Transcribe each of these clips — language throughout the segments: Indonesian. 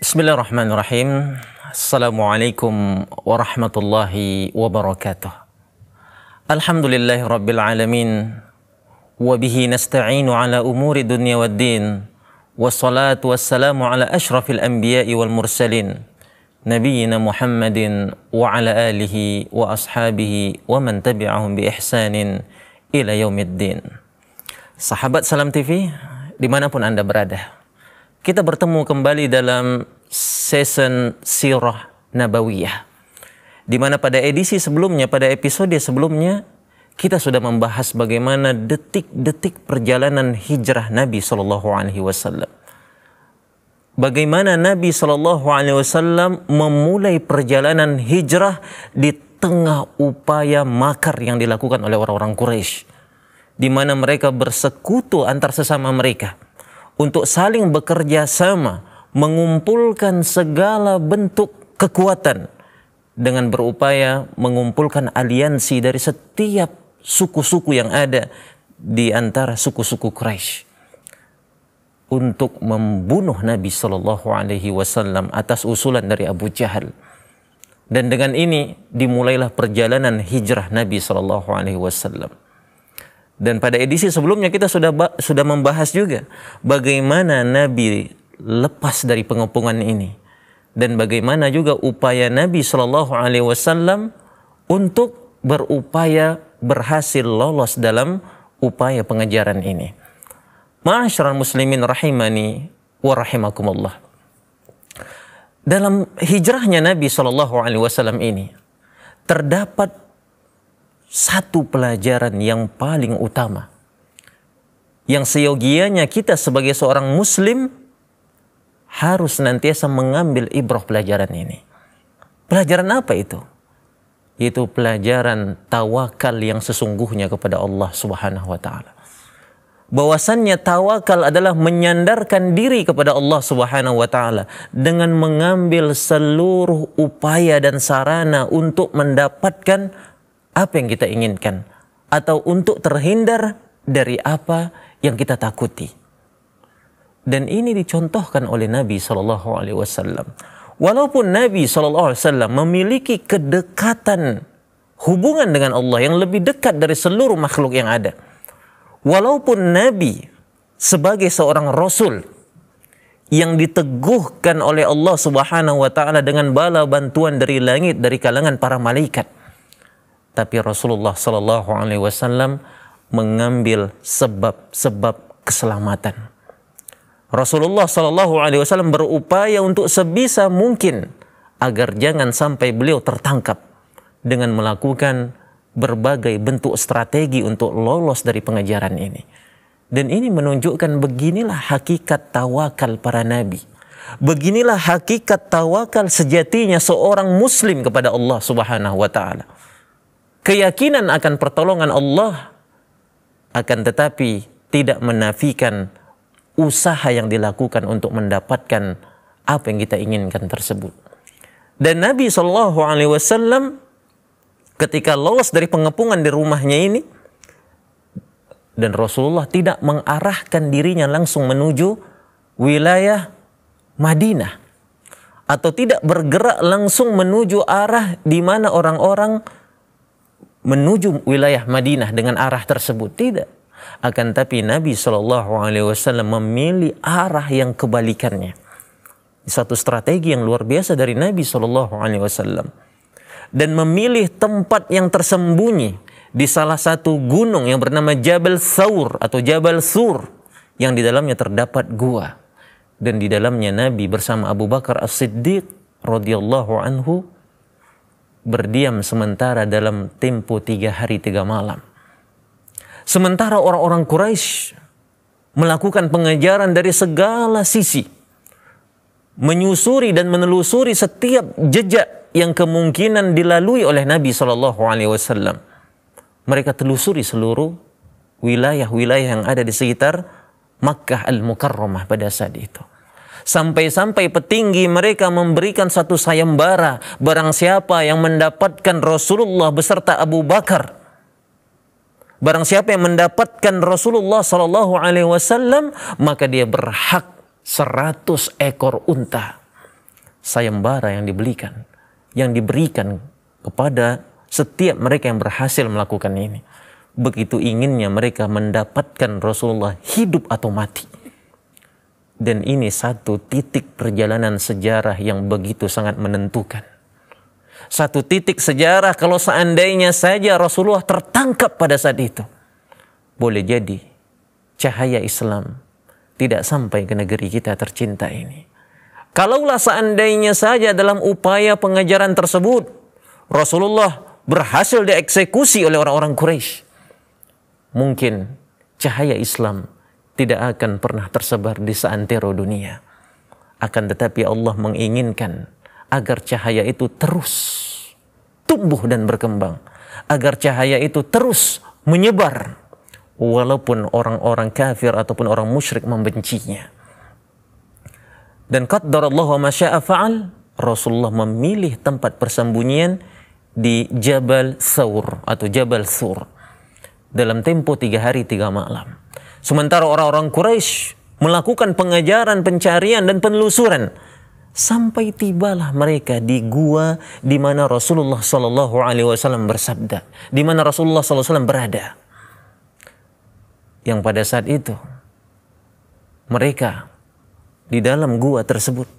Bismillahirrahmanirrahim. Assalamualaikum warahmatullahi wabarakatuh. Alhamdulillahi rabbil alamin. Wabihi nasta'inu ala umuri dunya waddin. Wassalatu wassalamu ala ashrafil anbiya'i wal mursalin. Nabiyyina Muhammadin wa ala alihi wa ashabihi wa man tabi'ahum bi ihsanin ila yaumiddin. Sahabat Salam TV, dimanapun Anda berada, kita bertemu kembali dalam season Sirah Nabawiyah, di mana pada edisi sebelumnya, pada episode sebelumnya, kita sudah membahas bagaimana detik-detik perjalanan hijrah Nabi Shallallahu Alaihi Wasallam. Bagaimana Nabi Shallallahu Alaihi Wasallam memulai perjalanan hijrah di tengah upaya makar yang dilakukan oleh orang-orang Quraisy, di mana mereka bersekutu antar sesama mereka untuk saling bekerja sama, mengumpulkan segala bentuk kekuatan dengan berupaya mengumpulkan aliansi dari setiap suku-suku yang ada di antara suku-suku Quraisy untuk membunuh Nabi Shallallahu Alaihi Wasallam atas usulan dari Abu Jahal. Dan dengan ini dimulailah perjalanan hijrah Nabi Shallallahu Alaihi Wasallam. Dan pada edisi sebelumnya kita sudah membahas juga bagaimana Nabi lepas dari pengepungan ini, dan bagaimana juga upaya Nabi Shallallahu Alaihi Wasallam untuk berupaya berhasil lolos dalam upaya pengejaran ini. Ma'asyiral muslimin rahimani wa rahimakumullah. Dalam hijrahnya Nabi Shallallahu Alaihi Wasallam ini terdapat satu pelajaran yang paling utama, yang seyogianya kita sebagai seorang muslim harus senantiasa mengambil ibrah pelajaran ini. Pelajaran apa itu? Itu pelajaran tawakal yang sesungguhnya kepada Allah Subhanahu wa taala. Bahwasannya tawakal adalah menyandarkan diri kepada Allah Subhanahu wa taala dengan mengambil seluruh upaya dan sarana untuk mendapatkan apa yang kita inginkan atau untuk terhindar dari apa yang kita takuti. Dan ini dicontohkan oleh Nabi Shallallahu Alaihi Wasallam. Walaupun Nabi Shallallahu Alaihi Wasallam memiliki kedekatan hubungan dengan Allah yang lebih dekat dari seluruh makhluk yang ada. Walaupun Nabi sebagai seorang Rasul yang diteguhkan oleh Allah Subhanahu Wa Taala dengan bala bantuan dari langit dari kalangan para malaikat, tapi Rasulullah Shallallahu Alaihi Wasallam mengambil sebab-sebab keselamatan. Rasulullah Shallallahu Alaihi Wasallam berupaya untuk sebisa mungkin agar jangan sampai beliau tertangkap dengan melakukan berbagai bentuk strategi untuk lolos dari pengejaran ini. Dan ini menunjukkan beginilah hakikat tawakal para nabi. Beginilah hakikat tawakal sejatinya seorang muslim kepada Allah Subhanahu wa taala. Keyakinan akan pertolongan Allah, akan tetapi tidak menafikan usaha yang dilakukan untuk mendapatkan apa yang kita inginkan tersebut. Dan Nabi Shallallahu Alaihi Wasallam ketika lolos dari pengepungan di rumahnya ini, dan Rasulullah tidak mengarahkan dirinya langsung menuju wilayah Madinah, atau tidak bergerak langsung menuju arah di mana orang-orang menuju wilayah Madinah dengan arah tersebut. Tidak. Akan tapi Nabi Shallallahu Alaihi Wasallam memilih arah yang kebalikannya. Satu strategi yang luar biasa dari Nabi Shallallahu Alaihi Wasallam, dan memilih tempat yang tersembunyi di salah satu gunung yang bernama Jabal Thawr atau Jabal Thur, yang di dalamnya terdapat gua, dan di dalamnya Nabi bersama Abu Bakar As-Siddiq radhiyallahu anhu berdiam sementara dalam tempo 3 hari 3 malam. Sementara orang-orang Quraisy melakukan pengejaran dari segala sisi, menyusuri dan menelusuri setiap jejak yang kemungkinan dilalui oleh Nabi Shallallahu Alaihi Wasallam. Mereka telusuri seluruh wilayah-wilayah yang ada di sekitar Makkah Al-Mukarramah pada saat itu. Sampai-sampai petinggi mereka memberikan satu sayembara, barang siapa yang mendapatkan Rasulullah beserta Abu Bakar, barang siapa yang mendapatkan Rasulullah sallallahu alaihi wasallam, maka dia berhak 100 ekor unta. Sayembara yang diberikan kepada setiap mereka yang berhasil melakukan ini. Begitu inginnya mereka mendapatkan Rasulullah hidup atau mati. Dan ini satu titik perjalanan sejarah yang begitu sangat menentukan. Satu titik sejarah kalau seandainya saja Rasulullah tertangkap pada saat itu, boleh jadi cahaya Islam tidak sampai ke negeri kita tercinta ini. Kalaulah seandainya saja dalam upaya pengejaran tersebut Rasulullah berhasil dieksekusi oleh orang-orang Quraisy, mungkin cahaya Islam tidak akan pernah tersebar di seantero dunia. Akan tetapi Allah menginginkan agar cahaya itu terus tumbuh dan berkembang, agar cahaya itu terus menyebar walaupun orang-orang kafir ataupun orang musyrik membencinya. Dan qaddarallahu ma syaa fa'al, Rasulullah memilih tempat persembunyian di Jabal Thawr atau Jabal Thur dalam tempo 3 hari 3 malam. Sementara orang-orang Quraisy melakukan pengejaran, pencarian dan penelusuran sampai tibalah mereka di gua di mana Rasulullah sallallahu alaihi wasallam bersabda, di mana Rasulullah sallallahu alaihi wasallam berada. Yang pada saat itu mereka di dalam gua tersebut,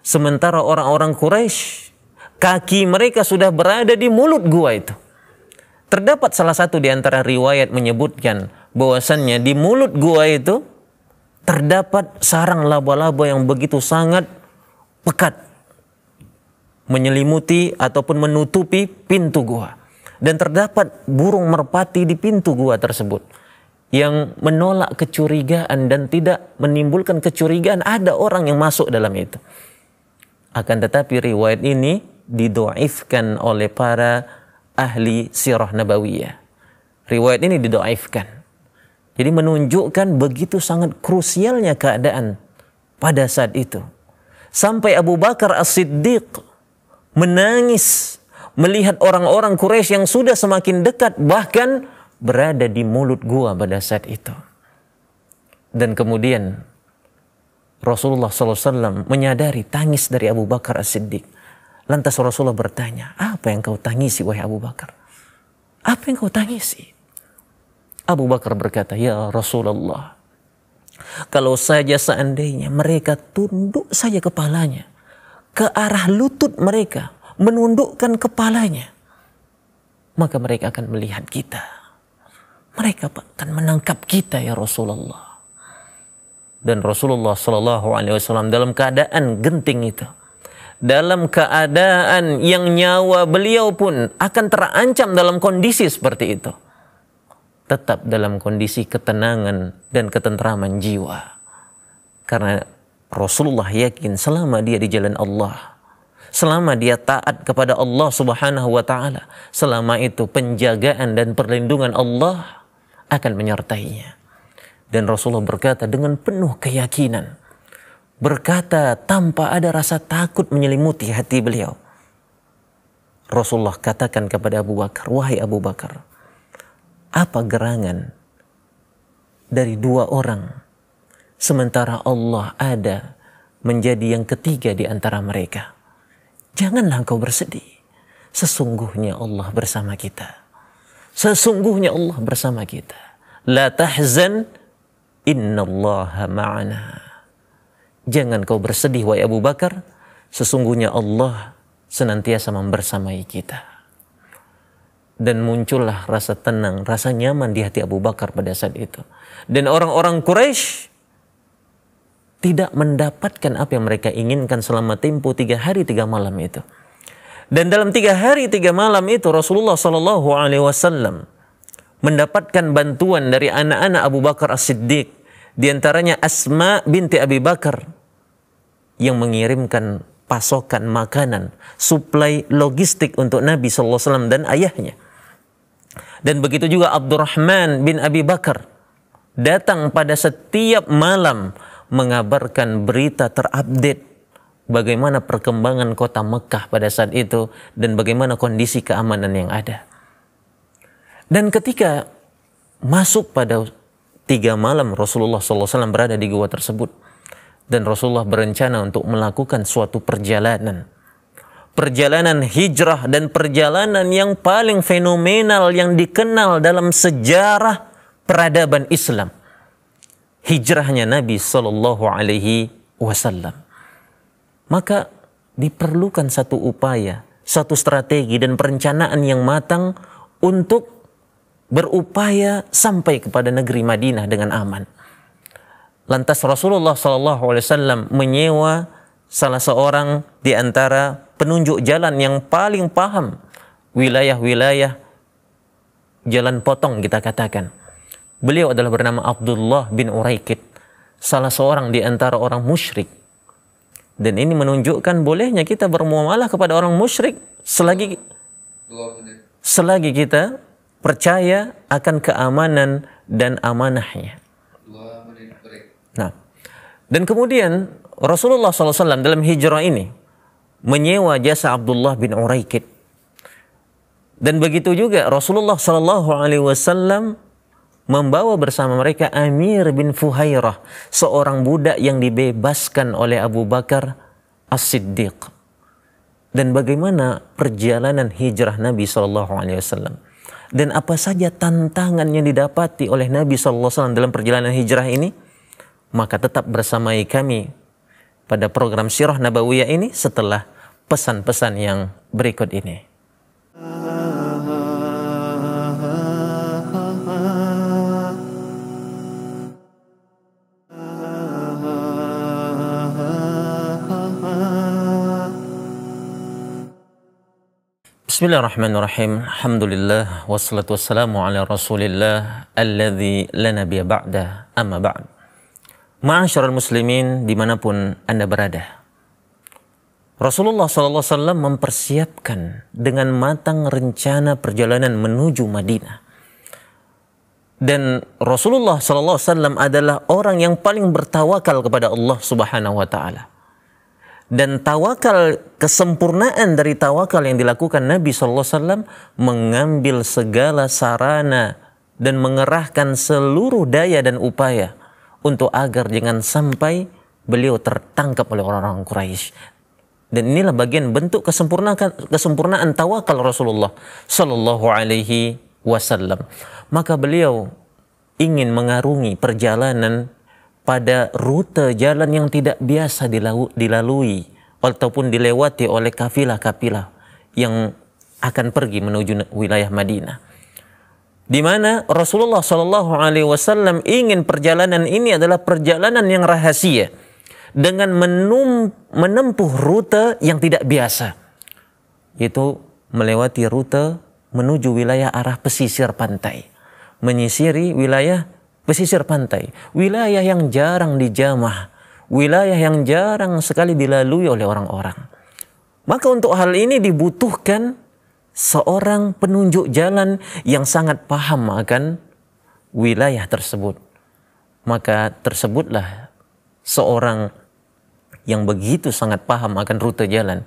sementara orang-orang Quraisy kaki mereka sudah berada di mulut gua itu. Terdapat salah satu di antara riwayat menyebutkan bahwasannya di mulut gua itu terdapat sarang laba-laba yang begitu sangat pekat menyelimuti ataupun menutupi pintu gua, dan terdapat burung merpati di pintu gua tersebut yang menolak kecurigaan dan tidak menimbulkan kecurigaan ada orang yang masuk dalam itu. Akan tetapi riwayat ini didoifkan oleh para ahli sirah nabawiyah. Riwayat ini didoifkan. Jadi menunjukkan begitu sangat krusialnya keadaan pada saat itu. Sampai Abu Bakar As-Siddiq menangis melihat orang-orang Quraisy yang sudah semakin dekat, bahkan berada di mulut gua pada saat itu. Dan kemudian Rasulullah SAW menyadari tangis dari Abu Bakar As-Siddiq. Lantas Rasulullah bertanya, apa yang kau tangisi wahai Abu Bakar? Apa yang kau tangisi? Abu Bakar berkata, ya Rasulullah, kalau saja seandainya mereka tunduk saja kepalanya ke arah lutut mereka, menundukkan kepalanya, maka mereka akan melihat kita. Mereka akan menangkap kita ya Rasulullah. Dan Rasulullah SAW dalam keadaan genting itu, dalam keadaan yang nyawa beliau pun akan terancam dalam kondisi seperti itu, tetap dalam kondisi ketenangan dan ketentraman jiwa. Karena Rasulullah yakin selama dia di jalan Allah, selama dia taat kepada Allah Subhanahu wa taala, selama itu penjagaan dan perlindungan Allah akan menyertainya. Dan Rasulullah berkata dengan penuh keyakinan, berkata tanpa ada rasa takut menyelimuti hati beliau. Rasulullah katakan kepada Abu Bakar, wahai Abu Bakar, apa gerangan dari 2 orang sementara Allah ada menjadi yang ketiga di antara mereka? Janganlah engkau bersedih. Sesungguhnya Allah bersama kita. Sesungguhnya Allah bersama kita. La tahzan, innallaha ma'ana. Jangan kau bersedih wahai Abu Bakar, sesungguhnya Allah senantiasa membersamai kita. Dan muncullah rasa tenang, rasa nyaman di hati Abu Bakar pada saat itu. Dan orang-orang Quraisy tidak mendapatkan apa yang mereka inginkan selama tempo 3 hari 3 malam itu. Dan dalam 3 hari 3 malam itu Rasulullah SAW mendapatkan bantuan dari anak-anak Abu Bakar As-Siddiq, di antaranya Asma binti Abi Bakar yang mengirimkan pasokan makanan, suplai logistik untuk Nabi SAW dan ayahnya. Dan begitu juga Abdurrahman bin Abi Bakar datang pada setiap malam mengabarkan berita terupdate bagaimana perkembangan kota Mekah pada saat itu dan bagaimana kondisi keamanan yang ada. Dan ketika masuk pada 3 malam Rasulullah SAW berada di gua tersebut, dan Rasulullah berencana untuk melakukan suatu perjalanan hijrah, dan perjalanan yang paling fenomenal yang dikenal dalam sejarah peradaban Islam, hijrahnya Nabi Sallallahu Alaihi Wasallam. Maka diperlukan satu upaya, satu strategi dan perencanaan yang matang untuk berupaya sampai kepada negeri Madinah dengan aman. Lantas Rasulullah SAW menyewa salah seorang di antara penunjuk jalan yang paling paham wilayah-wilayah jalan potong, kita katakan. Beliau adalah bernama Abdullah bin Uraikid, salah seorang di antara orang musyrik. Dan ini menunjukkan bolehnya kita bermuamalah kepada orang musyrik selagi kita percaya akan keamanan dan amanahnya. Nah, dan kemudian Rasulullah SAW dalam hijrah ini menyewa jasa Abdullah bin Uraikid. Dan begitu juga Rasulullah SAW membawa bersama mereka Amir bin Fuhairah, seorang budak yang dibebaskan oleh Abu Bakar As-Siddiq. Dan bagaimana perjalanan hijrah Nabi SAW, dan apa saja tantangan yang didapati oleh Nabi SAW dalam perjalanan hijrah ini, maka tetap bersamai kami pada program Sirah Nabawiyah ini setelah pesan-pesan yang berikut ini. Bismillahirrahmanirrahim. Alhamdulillah wassalatu wassalamu ala Rasulillah alladzi la nabiyya ba'da, amma ba'd. Ma'asyiral muslimin dimanapun Anda berada, Rasulullah SAW mempersiapkan dengan matang rencana perjalanan menuju Madinah. Dan Rasulullah SAW adalah orang yang paling bertawakal kepada Allah Subhanahu wa Ta'ala. Dan tawakal, kesempurnaan dari tawakal yang dilakukan Nabi SAW, mengambil segala sarana dan mengerahkan seluruh daya dan upaya untuk agar jangan sampai beliau tertangkap oleh orang-orang Quraisy. Dan inilah bagian bentuk kesempurnaan tawakal Rasulullah Sallallahu Alaihi Wasallam. Maka beliau ingin mengarungi perjalanan pada rute jalan yang tidak biasa dilalui ataupun dilewati oleh kafilah-kafilah yang akan pergi menuju wilayah Madinah, di mana Rasulullah Shallallahu Alaihi Wasallam ingin perjalanan ini adalah perjalanan yang rahasia dengan menempuh rute yang tidak biasa, yaitu melewati rute menuju wilayah arah pesisir pantai, menyisiri wilayah pesisir pantai, wilayah yang jarang dijamah, wilayah yang jarang sekali dilalui oleh orang-orang. Maka untuk hal ini dibutuhkan seorang penunjuk jalan yang sangat paham akan wilayah tersebut. Maka tersebutlah seorang yang begitu sangat paham akan rute jalan.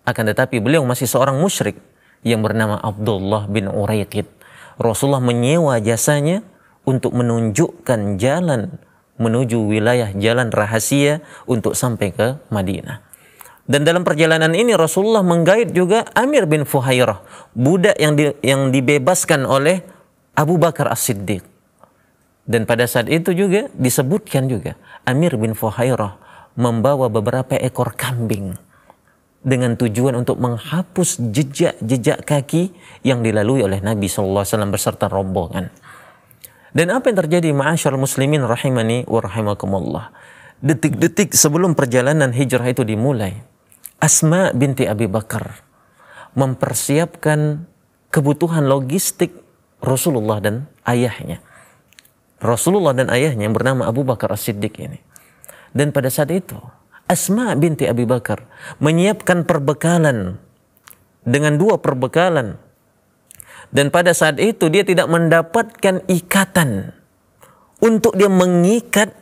Akan tetapi beliau masih seorang musyrik yang bernama Abdullah bin Uraikid. Rasulullah menyewa jasanya untuk menunjukkan jalan menuju wilayah jalan rahasia untuk sampai ke Madinah. Dan dalam perjalanan ini Rasulullah menggait juga Amir bin Fuhairah, budak yang dibebaskan oleh Abu Bakar As-Siddiq. Dan pada saat itu juga disebutkan juga Amir bin Fuhairah membawa beberapa ekor kambing dengan tujuan untuk menghapus jejak-jejak kaki yang dilalui oleh Nabi SAW beserta rombongan. Dan apa yang terjadi, ma'asyarul muslimin rahimani wa rahimakumullah, detik-detik sebelum perjalanan hijrah itu dimulai, Asma binti Abi Bakar mempersiapkan kebutuhan logistik Rasulullah dan ayahnya. Rasulullah dan ayahnya yang bernama Abu Bakar As-Siddiq ini. Dan pada saat itu Asma binti Abi Bakar menyiapkan perbekalan dengan 2 perbekalan Dan pada saat itu dia tidak mendapatkan ikatan untuk dia mengikat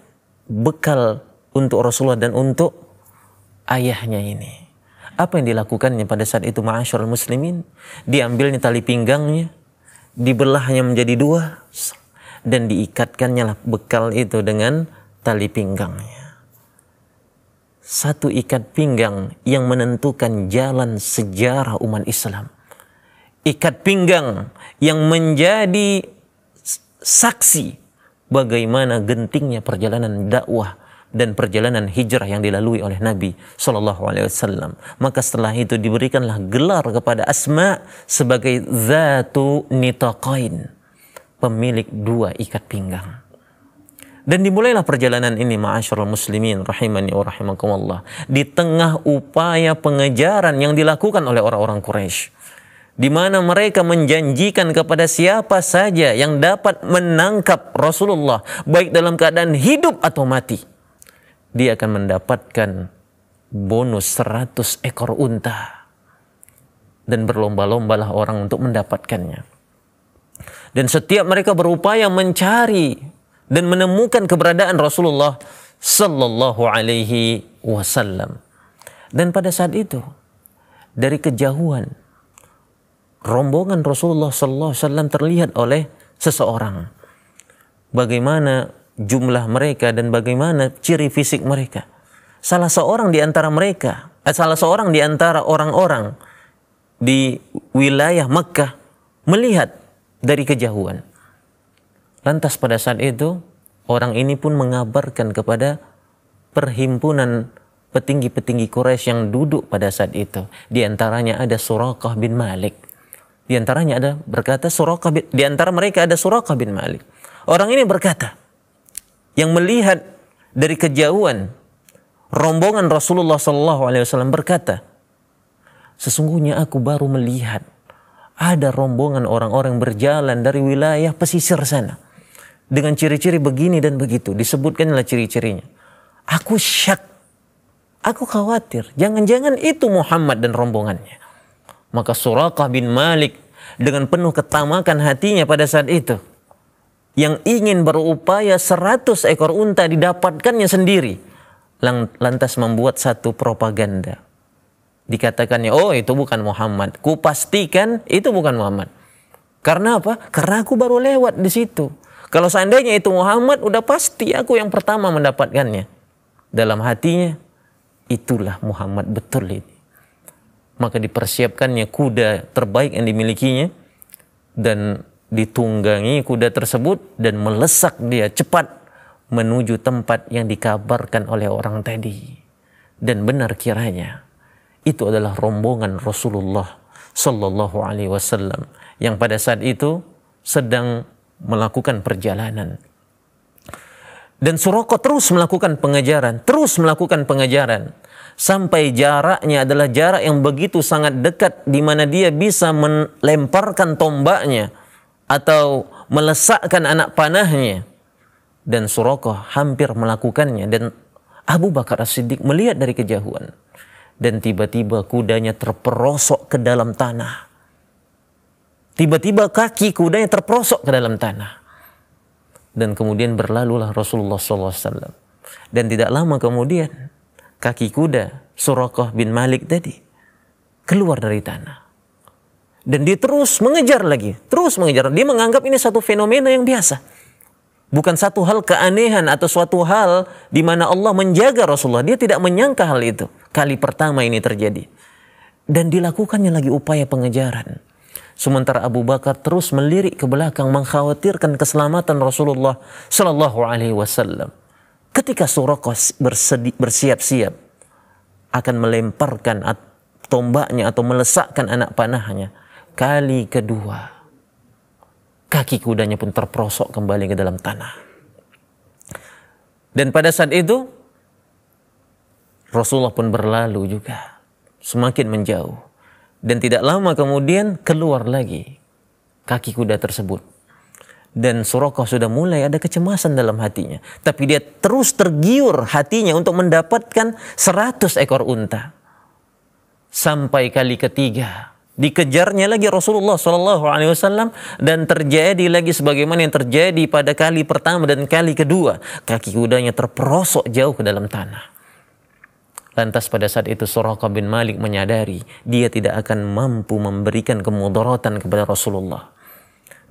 bekal untuk Rasulullah dan untuk ayahnya ini. Apa yang dilakukannya pada saat itu, ma'asyiral muslimin? Diambilnya tali pinggangnya, dibelahnya menjadi dua, dan diikatkannya lah bekal itu dengan tali pinggangnya. Satu ikat pinggang yang menentukan jalan sejarah umat Islam. Ikat pinggang yang menjadi saksi bagaimana gentingnya perjalanan dakwah dan perjalanan hijrah yang dilalui oleh Nabi SAW. Maka setelah itu diberikanlah gelar kepada Asma sebagai Zatu Nitaqain, pemilik dua ikat pinggang. Dan dimulailah perjalanan ini, ma'asyiral muslimin rahimani wa rahimakumullah, di tengah upaya pengejaran yang dilakukan oleh orang-orang Quraisy, di mana mereka menjanjikan kepada siapa saja yang dapat menangkap Rasulullah baik dalam keadaan hidup atau mati, dia akan mendapatkan bonus 100 ekor unta. Dan berlomba-lombalah orang untuk mendapatkannya. Dan setiap mereka berupaya mencari dan menemukan keberadaan Rasulullah sallallahu alaihi wasallam. Dan pada saat itu, dari kejauhan, rombongan Rasulullah sallallahu alaihi wasallam terlihat oleh seseorang. Bagaimana jumlah mereka dan bagaimana ciri fisik mereka. Salah seorang di antara mereka, salah seorang di antara orang-orang di wilayah Mekkah melihat dari kejauhan. Lantas pada saat itu, orang ini pun mengabarkan kepada perhimpunan petinggi-petinggi Quraisy yang duduk pada saat itu. Di antaranya ada Suraqah bin Malik. Di antaranya ada berkata di antara mereka ada Suraqah bin Malik. Orang ini berkata, yang melihat dari kejauhan rombongan Rasulullah SAW berkata, sesungguhnya aku baru melihat ada rombongan orang-orang berjalan dari wilayah pesisir sana dengan ciri-ciri begini dan begitu. Disebutkanlah ciri-cirinya. Aku syak, aku khawatir, jangan-jangan itu Muhammad dan rombongannya. Maka Suraqah bin Malik dengan penuh ketamakan hatinya pada saat itu, yang ingin berupaya 100 ekor unta didapatkannya sendiri, lantas membuat satu propaganda. Dikatakannya, oh itu bukan Muhammad. Kupastikan itu bukan Muhammad. Karena apa? Karena aku baru lewat di situ. Kalau seandainya itu Muhammad, udah pasti aku yang pertama mendapatkannya. Dalam hatinya, itulah Muhammad betul ini. Maka dipersiapkannya kuda terbaik yang dimilikinya, dan ditunggangi kuda tersebut, dan melesak dia cepat menuju tempat yang dikabarkan oleh orang tadi. Dan benar kiranya, itu adalah rombongan Rasulullah Sallallahu Alaihi Wasallam yang pada saat itu sedang melakukan perjalanan. Dan Suraqah terus melakukan pengejaran, sampai jaraknya adalah jarak yang begitu sangat dekat, di mana dia bisa melemparkan tombaknya atau melesakkan anak panahnya. Dan Suraqah hampir melakukannya, dan Abu Bakar As-Siddiq melihat dari kejauhan, dan tiba-tiba kudanya terperosok ke dalam tanah. Tiba-tiba kaki kudanya terperosok ke dalam tanah. Dan kemudian berlalulah Rasulullah SAW. Dan tidak lama kemudian, kaki kuda Suraqah bin Malik tadi keluar dari tanah. Dan dia terus mengejar lagi. Dia menganggap ini satu fenomena yang biasa. Bukan satu hal keanehan atau suatu hal di mana Allah menjaga Rasulullah. Dia tidak menyangka hal itu. Kali pertama ini terjadi. Dan dilakukannya lagi upaya pengejaran. Sementara Abu Bakar terus melirik ke belakang, mengkhawatirkan keselamatan Rasulullah Sallallahu Alaihi Wasallam. Ketika Suraqah bersiap-siap akan melemparkan tombaknya atau melesakkan anak panahnya, kali kedua kaki kudanya pun terperosok kembali ke dalam tanah. Dan pada saat itu Rasulullah pun berlalu juga, semakin menjauh. Dan tidak lama kemudian keluar lagi kaki kuda tersebut. Dan Suraqah sudah mulai ada kecemasan dalam hatinya. Tapi dia terus tergiur hatinya untuk mendapatkan 100 ekor unta. Sampai kali ketiga Dikejarnya lagi Rasulullah Shallallahu Alaihi Wasallam, dan terjadi lagi sebagaimana yang terjadi pada kali pertama dan kali kedua. Kaki kudanya terperosok jauh ke dalam tanah. Lantas pada saat itu Suraqah bin Malik menyadari dia tidak akan mampu memberikan kemudaratan kepada Rasulullah.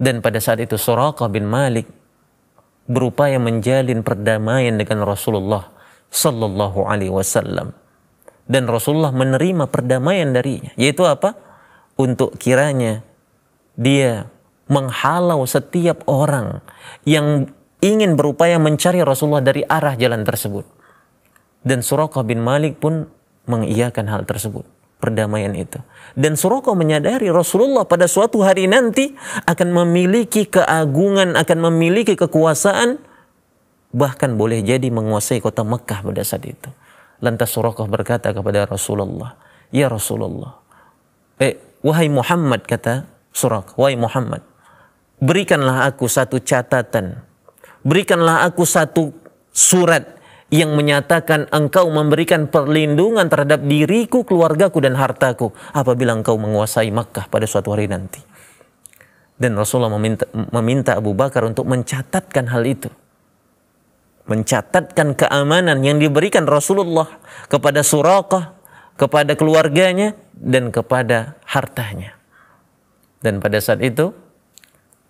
Dan pada saat itu Suraqah bin Malik berupaya menjalin perdamaian dengan Rasulullah Sallallahu Alaihi Wasallam. Dan Rasulullah menerima perdamaian darinya. Yaitu apa? Untuk kiranya dia menghalau setiap orang yang ingin berupaya mencari Rasulullah dari arah jalan tersebut. Dan Suraqah bin Malik pun mengiyakan hal tersebut, perdamaian itu. Dan Suraqah menyadari Rasulullah pada suatu hari nanti akan memiliki keagungan, akan memiliki kekuasaan, bahkan boleh jadi menguasai kota Mekah pada saat itu. Lantas Suraqah berkata kepada Rasulullah, "Ya Rasulullah, wahai Muhammad," kata Suraqah, "wahai Muhammad, berikanlah aku satu catatan, berikanlah aku satu surat yang menyatakan engkau memberikan perlindungan terhadap diriku, keluargaku, dan hartaku apabila engkau menguasai Makkah pada suatu hari nanti." Dan Rasulullah meminta Abu Bakar untuk mencatatkan hal itu. Mencatatkan keamanan yang diberikan Rasulullah kepada Suraqah, kepada keluarganya, dan kepada hartanya. Dan pada saat itu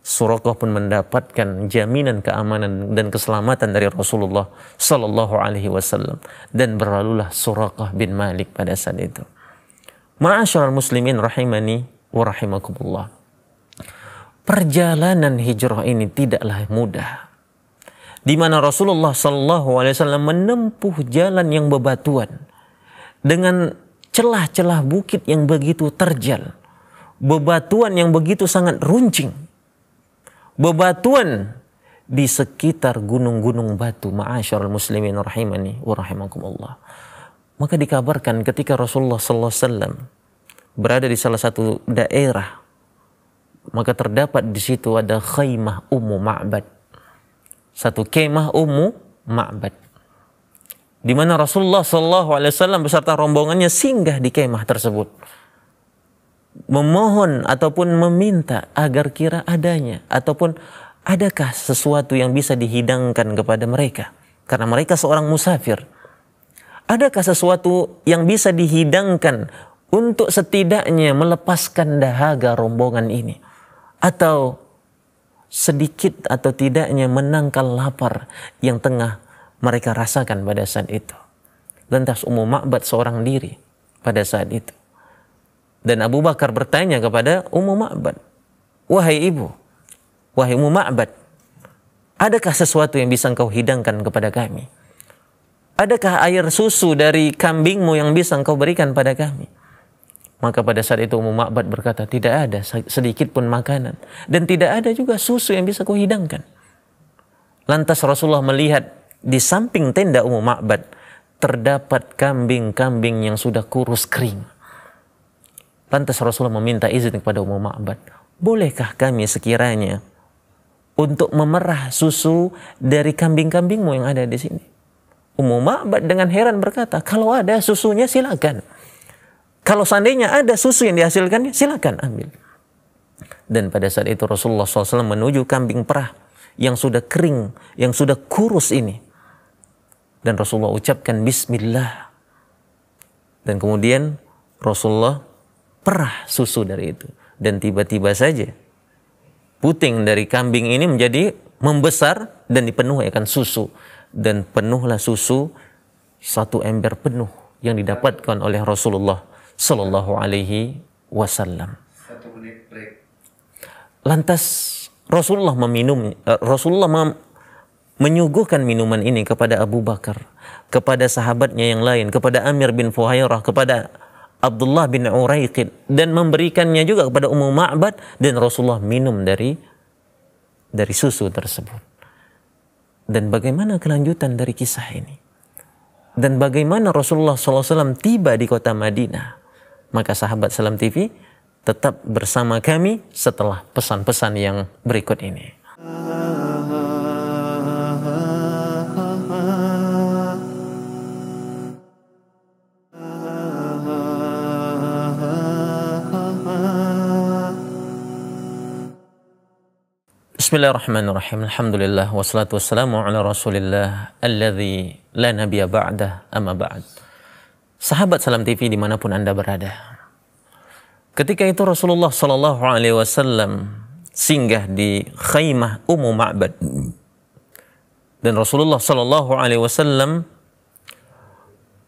Suraqah pun mendapatkan jaminan keamanan dan keselamatan dari Rasulullah Sallallahu Alaihi Wasallam, dan berlalulah Suraqah bin Malik pada saat itu. Ma'asyiral muslimin rahimani wa rahimakumullah. Perjalanan hijrah ini tidaklah mudah, di mana Rasulullah Sallallahu Alaihi Wasallam menempuh jalan yang bebatuan dengan celah-celah bukit yang begitu terjal, bebatuan yang begitu sangat runcing, bebatuan di sekitar gunung-gunung batu. Ma'asyiral muslimin rahimani wa rahimakumullah. Maka dikabarkan ketika Rasulullah sallallahu alaihi wasallam berada di salah satu daerah, maka terdapat di situ ada khaymah Ummu Ma'bad. Satu kemah Ummu Ma'bad, di mana Rasulullah sallallahu alaihi wasallam beserta rombongannya singgah di kemah tersebut, memohon ataupun meminta agar kira adanya ataupun adakah sesuatu yang bisa dihidangkan kepada mereka, karena mereka seorang musafir. Adakah sesuatu yang bisa dihidangkan untuk setidaknya melepaskan dahaga rombongan ini, atau sedikit atau tidaknya menangkal lapar yang tengah mereka rasakan pada saat itu. Lantas Ummu Ma'bad seorang diri pada saat itu. Dan Abu Bakar bertanya kepada Ummu Ma'bad, "Wahai ibu, wahai Ummu Ma'bad, adakah sesuatu yang bisa engkau hidangkan kepada kami? Adakah air susu dari kambingmu yang bisa engkau berikan pada kami?" Maka pada saat itu Ummu Ma'bad berkata, "Tidak ada sedikit pun makanan, dan tidak ada juga susu yang bisa kau hidangkan." Lantas Rasulullah melihat di samping tenda Ummu Ma'bad terdapat kambing-kambing yang sudah kurus kering. Lantas Rasulullah meminta izin kepada Ummu Ma'bad, "Bolehkah kami sekiranya untuk memerah susu dari kambing-kambingmu yang ada di sini?" Ummu Ma'bad dengan heran berkata, "Kalau ada susunya silakan. Kalau seandainya ada susu yang dihasilkannya, silakan ambil." Dan pada saat itu Rasulullah SAW menuju kambing perah yang sudah kering, yang sudah kurus ini. Dan Rasulullah ucapkan Bismillah. Dan kemudian Rasulullah perah susu dari itu. Dan tiba-tiba saja puting dari kambing ini menjadi membesar dan dipenuhi akan susu. Dan penuhlah susu satu ember penuh yang didapatkan oleh Rasulullah Sallallahu Alaihi Wasallam. 1 menit break. Lantas Rasulullah menyuguhkan minuman ini kepada Abu Bakar, kepada sahabatnya yang lain, kepada Amir bin Fuhairah, kepada Abdullah bin Uraiqid, dan memberikannya juga kepada Ummu Ma'bad, dan Rasulullah minum dari susu tersebut. Dan bagaimana kelanjutan dari kisah ini? Dan bagaimana Rasulullah SAW tiba di kota Madinah? Maka sahabat Salam TV tetap bersama kami setelah pesan-pesan yang berikut ini. Bismillahirrahmanirrahim. Alhamdulillah wassalatu wassalamu ala Rasulillah alladzi la nabiyya ba'dah, amma ba'd. Sahabat Salam TV dimanapun Anda berada. Ketika itu Rasulullah sallallahu alaihi wasallam singgah di khaymah Ummu Ma'bad. Dan Rasulullah sallallahu alaihi wasallam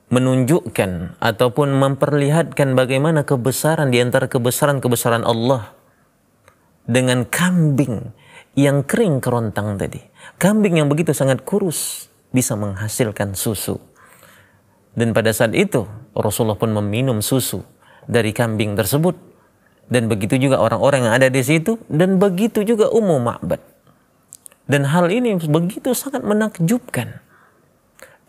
menunjukkan ataupun memperlihatkan bagaimana kebesaran di antara kebesaran-kebesaran Allah dengan kambing yang kering kerontang tadi. Kambing yang begitu sangat kurus bisa menghasilkan susu. Dan pada saat itu Rasulullah pun meminum susu dari kambing tersebut. Dan begitu juga orang-orang yang ada di situ, dan begitu juga Ummu Ma'bad. Dan hal ini begitu sangat menakjubkan.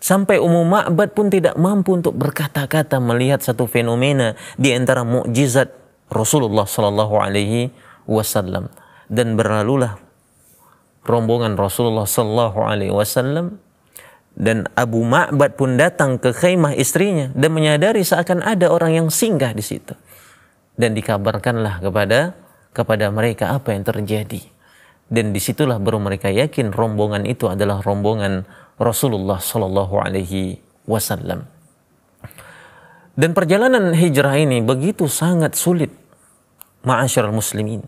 Sampai Ummu Ma'bad pun tidak mampu untuk berkata-kata melihat satu fenomena di antara mukjizat Rasulullah sallallahu alaihi wasallam. Dan berlalulah rombongan Rasulullah sallallahu alaihi wasallam, dan Abu Ma'bad pun datang ke khaymah istrinya dan menyadari seakan ada orang yang singgah di situ. Dan dikabarkanlah kepada mereka apa yang terjadi. Dan disitulah baru mereka yakin rombongan itu adalah rombongan Rasulullah sallallahu alaihi wasallam. Dan perjalanan hijrah ini begitu sangat sulit, ma'asyiral muslimin,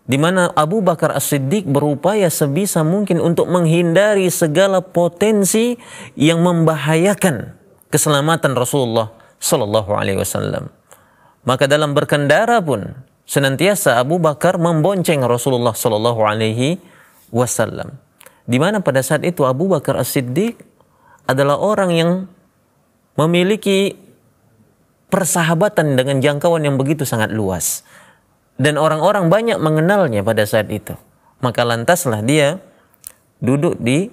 di mana Abu Bakar As-Siddiq berupaya sebisa mungkin untuk menghindari segala potensi yang membahayakan keselamatan Rasulullah sallallahu alaihi wasallam. Maka dalam berkendara pun senantiasa Abu Bakar membonceng Rasulullah sallallahu alaihi wasallam. Di mana pada saat itu Abu Bakar As-Siddiq adalah orang yang memiliki persahabatan dengan jangkauan yang begitu sangat luas. Dan orang-orang banyak mengenalnya pada saat itu. Maka lantaslah dia duduk di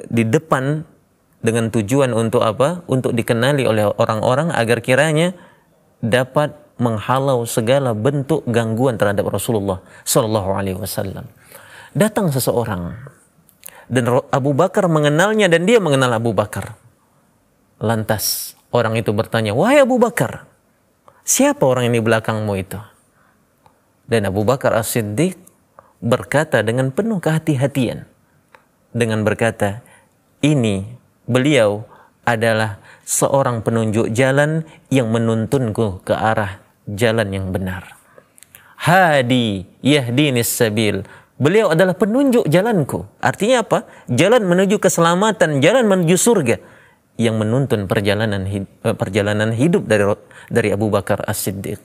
depan dengan tujuan untuk apa? Untuk dikenali oleh orang-orang agar kiranya dapat menghalau segala bentuk gangguan terhadap Rasulullah sallallahu alaihi wasallam. Datang seseorang dan Abu Bakar mengenalnya dan dia mengenal Abu Bakar. Lantas orang itu bertanya, "Wahai Abu Bakar, siapa orang yang di belakangmu itu?" Dan Abu Bakar As-Siddiq berkata dengan penuh kehati-hatian, dengan berkata, "Ini beliau adalah seorang penunjuk jalan yang menuntunku ke arah jalan yang benar. Hadi yahdinis sabil." Beliau adalah penunjuk jalanku. Artinya apa? Jalan menuju keselamatan, jalan menuju surga, yang menuntun perjalanan hidup dari Abu Bakar As-Siddiq.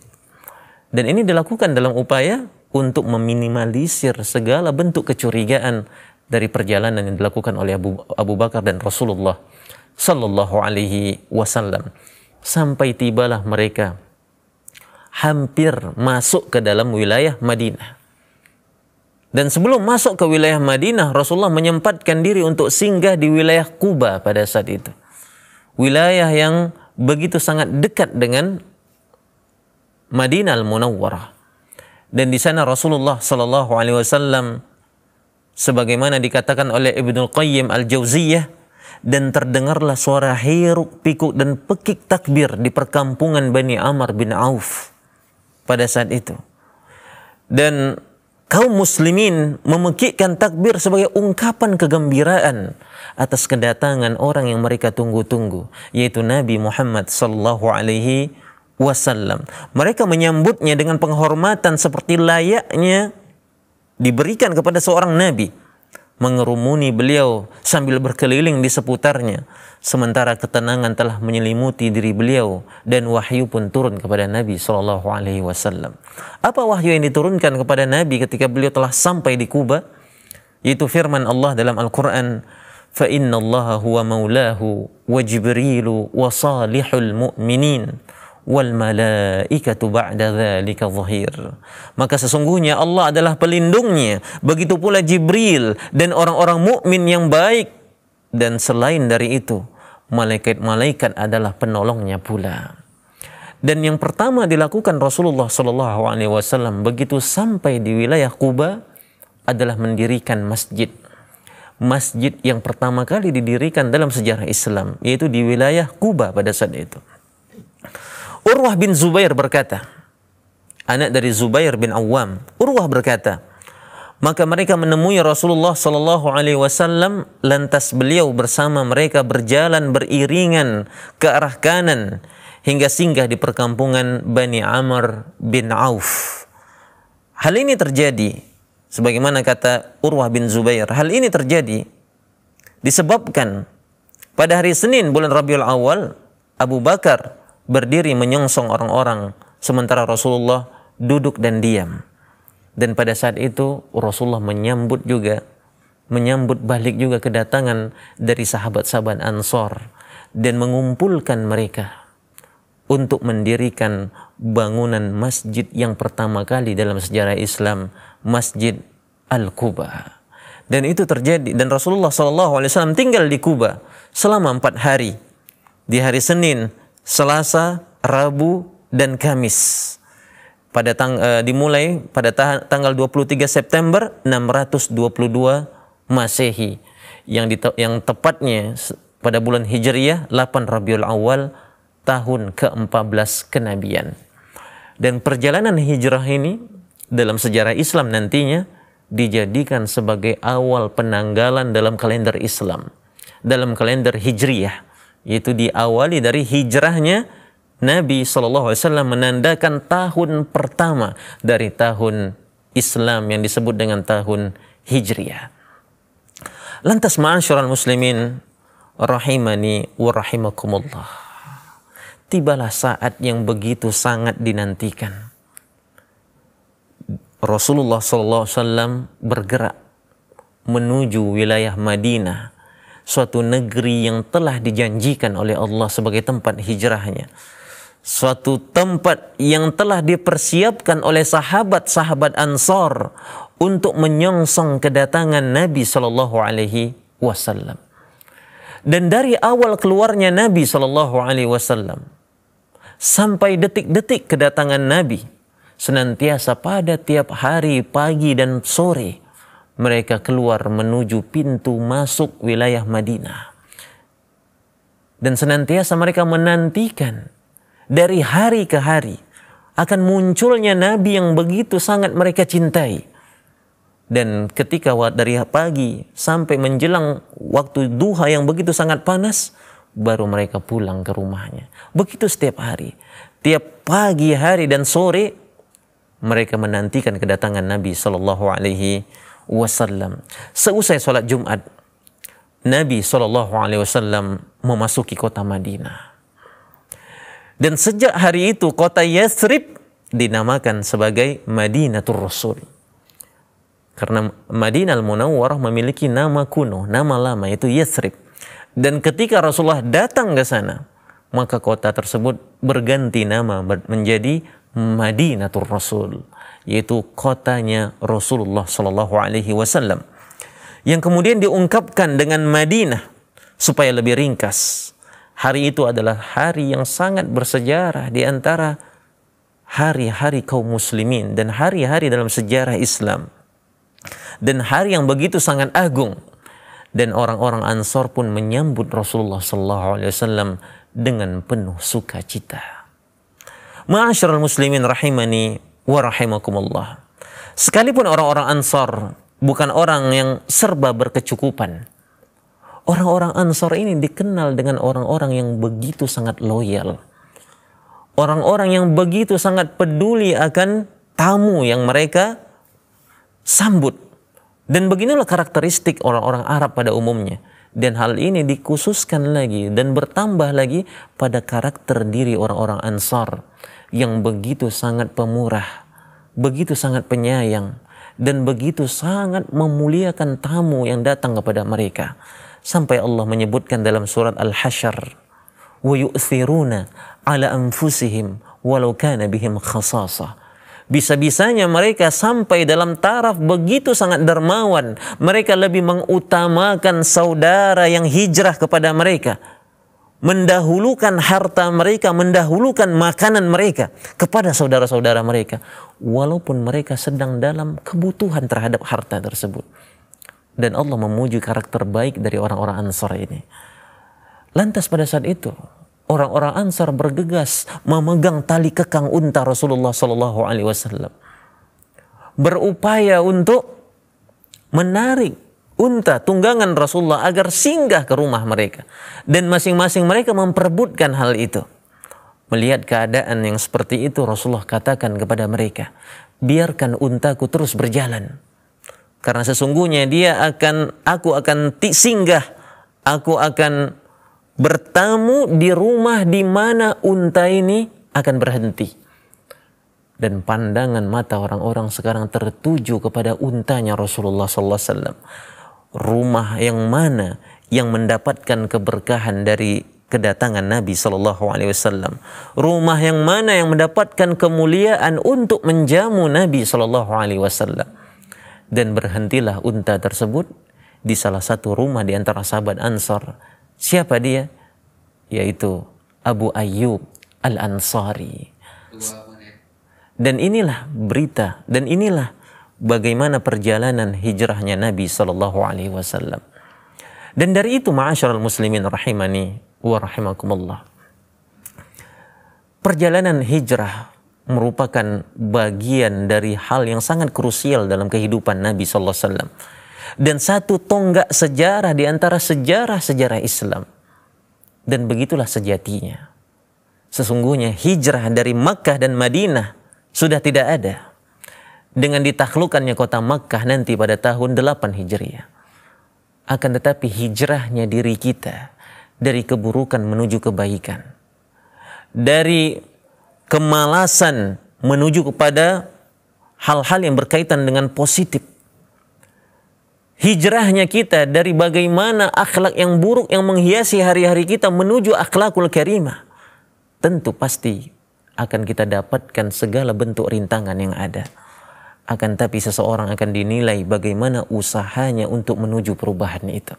Dan ini dilakukan dalam upaya untuk meminimalisir segala bentuk kecurigaan dari perjalanan yang dilakukan oleh Abu Bakar dan Rasulullah sallallahu alaihi wasallam. Sampai tibalah mereka hampir masuk ke dalam wilayah Madinah. Dan sebelum masuk ke wilayah Madinah, Rasulullah menyempatkan diri untuk singgah di wilayah Quba pada saat itu. Wilayah yang begitu sangat dekat dengan Madinah Al-Munawwarah. Dan di sana Rasulullah sallallahu alaihi wasallam sebagaimana dikatakan oleh Ibnu Qayyim Al-Jauziyah, dan terdengarlah suara hiruk pikuk dan pekik takbir di perkampungan Bani Amr bin Auf pada saat itu. Dan kaum muslimin memekikkan takbir sebagai ungkapan kegembiraan atas kedatangan orang yang mereka tunggu-tunggu, yaitu Nabi Muhammad sallallahu alaihi wasallam. Mereka menyambutnya dengan penghormatan seperti layaknya diberikan kepada seorang nabi, mengerumuni beliau sambil berkeliling di seputarnya, sementara ketenangan telah menyelimuti diri beliau dan wahyu pun turun kepada Nabi sallallahu alaihi wasallam. Apa wahyu yang diturunkan kepada Nabi ketika beliau telah sampai di Quba? Yaitu firman Allah dalam Al-Qur'an, "Fa innallaha huwa maulahu wa Jibrilu wa salihul mu'minin wal malaikatu ba'da dzalika zahir." Maka sesungguhnya Allah adalah pelindungnya, begitu pula Jibril dan orang-orang mukmin yang baik, dan selain dari itu malaikat-malaikat adalah penolongnya pula. Dan yang pertama dilakukan Rasulullah sallallahu alaihi wasallam begitu sampai di wilayah Quba adalah mendirikan masjid. Masjid yang pertama kali didirikan dalam sejarah Islam, yaitu di wilayah Quba pada saat itu. Urwah bin Zubair berkata, anak dari Zubair bin Awam, Urwah berkata, Maka mereka menemui Rasulullah Sallallahu Alaihi Wasallam, lantas beliau bersama mereka berjalan beriringan ke arah kanan hingga singgah di perkampungan Bani Amr bin Auf. Hal ini terjadi, sebagaimana kata Urwah bin Zubair, hal ini terjadi disebabkan pada hari Senin bulan Rabiul Awal, Abu Bakar berdiri menyongsong orang-orang, sementara Rasulullah duduk dan diam. Dan pada saat itu Rasulullah menyambut balik juga kedatangan dari sahabat-sahabat Ansor dan mengumpulkan mereka untuk mendirikan bangunan masjid yang pertama kali dalam sejarah Islam, Masjid Al-Quba. Dan itu terjadi, dan Rasulullah SAW tinggal di Quba selama 4 hari, di hari Senin, Selasa, Rabu, dan Kamis. Dimulai pada tanggal 23 September 622 Masehi, yang tepatnya pada bulan Hijriyah 8 Rabiul Awal tahun ke-14 kenabian. Dan perjalanan hijrah ini dalam sejarah Islam nantinya dijadikan sebagai awal penanggalan dalam kalender Islam, dalam kalender Hijriyah, yaitu diawali dari hijrahnya Nabi SAW, menandakan tahun pertama dari tahun Islam yang disebut dengan tahun Hijriyah. Lantas ma'asyiral muslimin rahimani wa rahimakumullah, tibalah saat yang begitu sangat dinantikan. Rasulullah SAW bergerak menuju wilayah Madinah, suatu negeri yang telah dijanjikan oleh Allah sebagai tempat hijrahnya, suatu tempat yang telah dipersiapkan oleh sahabat-sahabat Ansor untuk menyongsong kedatangan Nabi Sallallahu Alaihi Wasallam. Dan dari awal keluarnya Nabi Sallallahu Alaihi Wasallam sampai detik-detik kedatangan Nabi, senantiasa pada tiap hari pagi dan sore mereka keluar menuju pintu masuk wilayah Madinah. Dan senantiasa mereka menantikan dari hari ke hari akan munculnya Nabi yang begitu sangat mereka cintai. Dan ketika dari pagi sampai menjelang waktu duha yang begitu sangat panas, baru mereka pulang ke rumahnya. Begitu setiap hari. Tiap pagi, hari, dan sore mereka menantikan kedatangan Nabi Sallallahu Alaihi Wasallam. Seusai sholat Jumat, Nabi Sallallahu Alaihi Wasallam memasuki kota Madinah. Dan sejak hari itu kota Yathrib dinamakan sebagai Madinatul Rasul. Karena Madinah Al-Munawwarah memiliki nama kuno, nama lama, yaitu Yathrib. Dan ketika Rasulullah datang ke sana, maka kota tersebut berganti nama menjadi Madinatul Rasul, yaitu kotanya Rasulullah Sallallahu Alaihi Wasallam, yang kemudian diungkapkan dengan Madinah supaya lebih ringkas. Hari itu adalah hari yang sangat bersejarah di antara hari-hari kaum muslimin dan hari-hari dalam sejarah Islam. Dan hari yang begitu sangat agung. Dan orang-orang Ansor pun menyambut Rasulullah SAW dengan penuh sukacita. Ma'asyiral muslimin rahimani wa rahimakumullah. Sekalipun orang-orang Ansor bukan orang yang serba berkecukupan, orang-orang Ansor ini dikenal dengan orang-orang yang begitu sangat loyal. Orang-orang yang begitu sangat peduli akan tamu yang mereka sambut. Dan beginilah karakteristik orang-orang Arab pada umumnya. Dan hal ini dikhususkan lagi dan bertambah lagi pada karakter diri orang-orang Ansar yang begitu sangat pemurah, begitu sangat penyayang, dan begitu sangat memuliakan tamu yang datang kepada mereka. Sampai Allah menyebutkan dalam surat Al-Hasyr, wa yu'thiruna ala anfusihim walau kana bihim khasasah. Bisa-bisanya mereka sampai dalam taraf begitu sangat dermawan. Mereka lebih mengutamakan saudara yang hijrah kepada mereka, mendahulukan harta mereka, mendahulukan makanan mereka kepada saudara-saudara mereka, walaupun mereka sedang dalam kebutuhan terhadap harta tersebut. Dan Allah memuji karakter baik dari orang-orang Ansar ini. Lantas pada saat itu orang-orang Ansar bergegas memegang tali kekang unta Rasulullah SAW, berupaya untuk menarik unta tunggangan Rasulullah agar singgah ke rumah mereka. Dan masing-masing mereka memperebutkan hal itu. Melihat keadaan yang seperti itu, Rasulullah katakan kepada mereka, biarkan untaku terus berjalan. Karena sesungguhnya aku akan singgah, aku akan bertamu di rumah di mana unta ini akan berhenti. Dan pandangan mata orang-orang sekarang tertuju kepada untanya Rasulullah SAW. Rumah yang mana yang mendapatkan keberkahan dari kedatangan Nabi SAW. Rumah yang mana yang mendapatkan kemuliaan untuk menjamu Nabi SAW. Dan berhentilah unta tersebut di salah satu rumah di antara sahabat Ansar. Siapa dia? Yaitu Abu Ayyub Al-Ansari. Dan inilah berita, dan inilah bagaimana perjalanan hijrahnya Nabi SAW. Dan dari itu, ma'asyiral muslimin rahimani wa rahimakumullah, perjalanan hijrah merupakan bagian dari hal yang sangat krusial dalam kehidupan Nabi SAW. Dan satu tonggak sejarah di antara sejarah-sejarah Islam. Dan begitulah sejatinya. Sesungguhnya hijrah dari Makkah dan Madinah sudah tidak ada. Dengan ditaklukkannya kota Makkah nanti pada tahun 8 Hijriah. Akan tetapi hijrahnya diri kita dari keburukan menuju kebaikan. Dari kemalasan menuju kepada hal-hal yang berkaitan dengan positif. Hijrahnya kita dari bagaimana akhlak yang buruk yang menghiasi hari-hari kita menuju akhlakul karimah. Tentu pasti akan kita dapatkan segala bentuk rintangan yang ada. Akan tapi seseorang akan dinilai bagaimana usahanya untuk menuju perubahan itu.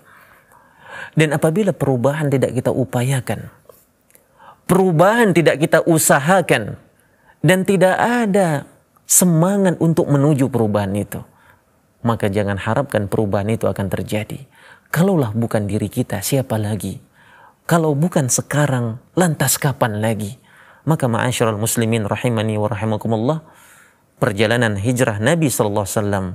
Dan apabila perubahan tidak kita upayakan, perubahan tidak kita usahakan, dan tidak ada semangat untuk menuju perubahan itu, maka jangan harapkan perubahan itu akan terjadi. Kalaulah bukan diri kita, siapa lagi? Kalau bukan sekarang, lantas kapan lagi? Maka ma'asyiral muslimin rahimani wa rahimakumullah, perjalanan hijrah Nabi SAW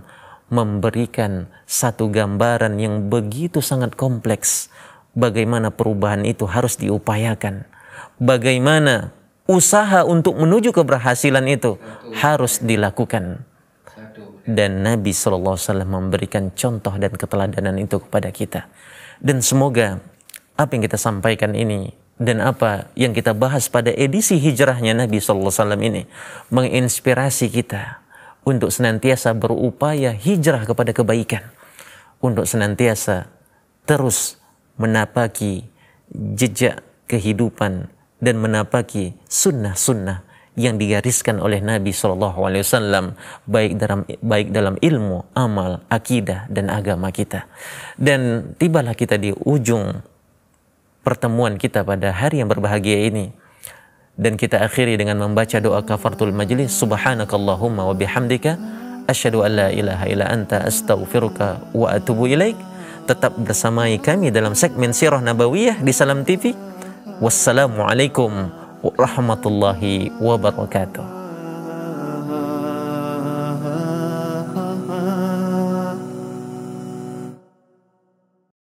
memberikan satu gambaran yang begitu sangat kompleks. Bagaimana perubahan itu harus diupayakan. Bagaimana usaha untuk menuju keberhasilan itu harus dilakukan. Dan Nabi SAW memberikan contoh dan keteladanan itu kepada kita. Dan semoga apa yang kita sampaikan ini dan apa yang kita bahas pada edisi hijrahnya Nabi SAW ini menginspirasi kita untuk senantiasa berupaya hijrah kepada kebaikan, untuk senantiasa terus menapaki jejak kehidupan dan menapaki sunnah-sunnah yang digariskan oleh Nabi SAW baik dalam ilmu, amal, akidah dan agama kita. Dan tibalah kita di ujung pertemuan kita pada hari yang berbahagia ini, dan kita akhiri dengan membaca doa kafaratul majlis. Subhanakallahumma wa bihamdika asyhadu an la ilaha illa anta astaghfiruka wa atubu ilaik. Tetap bersamai kami dalam segmen Sirah Nabawiyah di Salam TV. Wassalamualaikum warahmatullahi wabarakatuh.